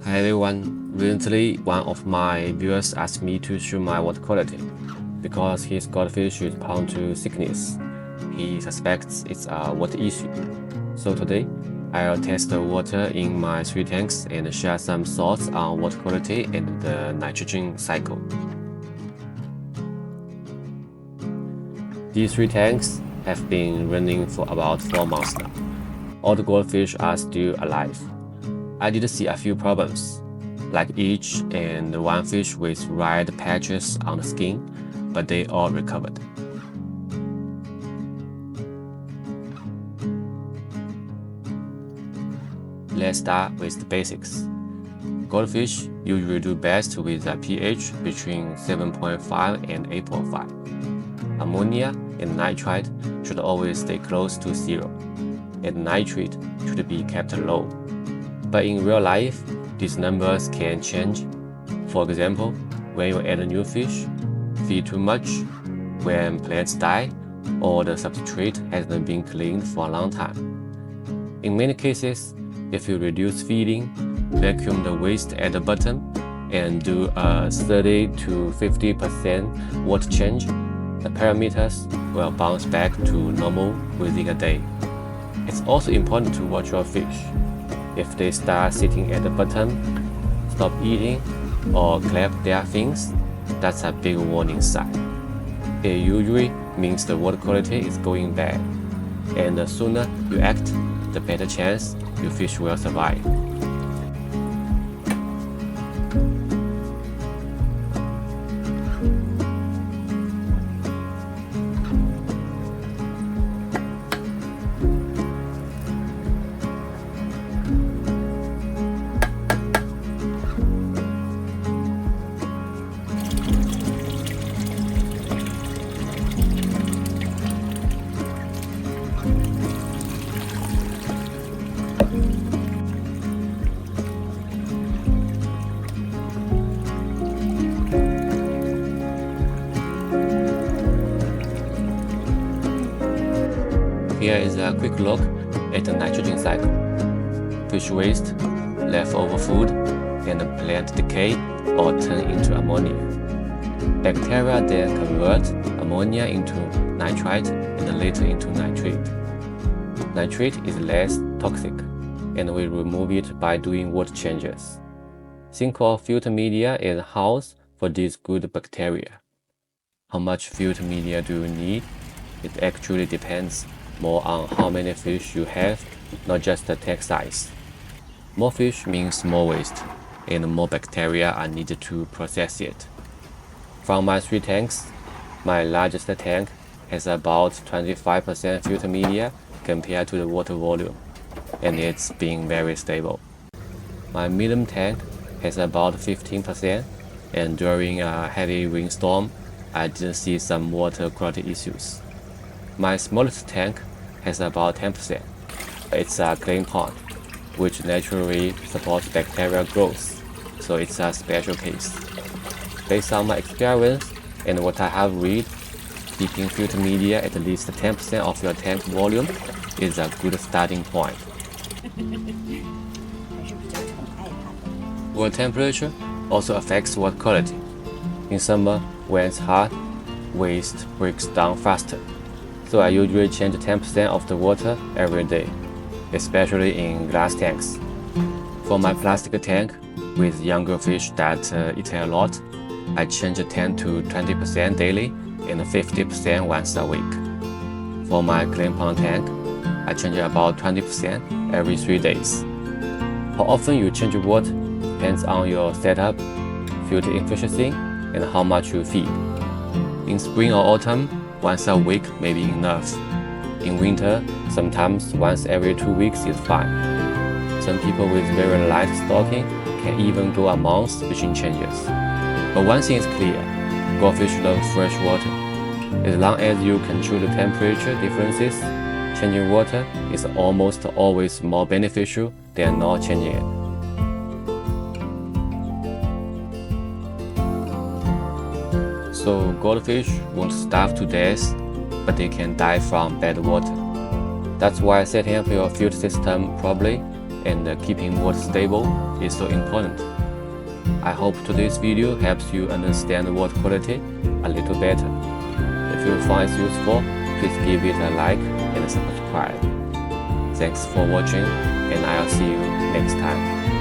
Hi everyone, recently one of my viewers asked me to show my water quality because his goldfish is prone to sickness. He suspects it's a water issue. So today, I'll test the water in my 3 tanks and share some thoughts on water quality and the nitrogen cycle. These 3 tanks have been running for about 4 months now. All the goldfish are still alive. I did see a few problems, like itch and one fish with red patches on the skin, but they all recovered. Let's start with the basics. Goldfish usually do best with a pH between 7.5 and 8.5. Ammonia and nitrite should always stay close to 0, and nitrate should be kept low. But in real life, these numbers can change. For example, when you add a new fish, feed too much, when plants die, or the substrate hasn't been cleaned for a long time. In many cases, if you reduce feeding, vacuum the waste at the bottom, and do a 30 to 50% water change, the parameters will bounce back to normal within a day. It's also important to watch your fish. If they start sitting at the bottom, stop eating, or clap their fins, that's a big warning sign. It usually means the water quality is going bad, and the sooner you act, the better chance your fish will survive. Here is a quick look at the nitrogen cycle. Fish waste, leftover food, and plant decay all turn into ammonia. Bacteria then convert ammonia into nitrite and later into nitrate. Nitrate is less toxic, and we remove it by doing water changes. Think of filter media as a house for these good bacteria. How much filter media do you need? It actually depends more on how many fish you have, not just the tank size. More fish means more waste, and more bacteria are needed to process it. From my 3 tanks, my largest tank has about 25% filter media compared to the water volume, and it's been very stable. My medium tank has about 15%, and during a heavy rainstorm, I didn't see some water quality issues. My smallest tank has about 10%. It's a clay pond, which naturally supports bacterial growth, so it's a special case. Based on my experience and what I have read, keeping filter media at least 10% of your tank volume is a good starting point. Water temperature also affects water quality. In summer, when it's hot, waste breaks down faster. So I usually change 10% of the water every day, especially in glass tanks. For my plastic tank, with younger fish that eat a lot, I change 10 to 20% daily and 50% once a week. For my clay pond tank, I change about 20% every 3 days. How often you change water depends on your setup, filter efficiency, and how much you feed. In spring or autumn, once a week may be enough. In winter, sometimes once every 2 weeks is fine. Some people with very light stocking can even go a month between changes. But one thing is clear, goldfish love fresh water. As long as you control the temperature differences, changing water is almost always more beneficial than not changing it. So goldfish won't starve to death, but they can die from bad water. That's why setting up your filter system properly and keeping water stable is so important. I hope today's video helps you understand water quality a little better. If you find it useful, please give it a like and subscribe. Thanks for watching, and I'll see you next time.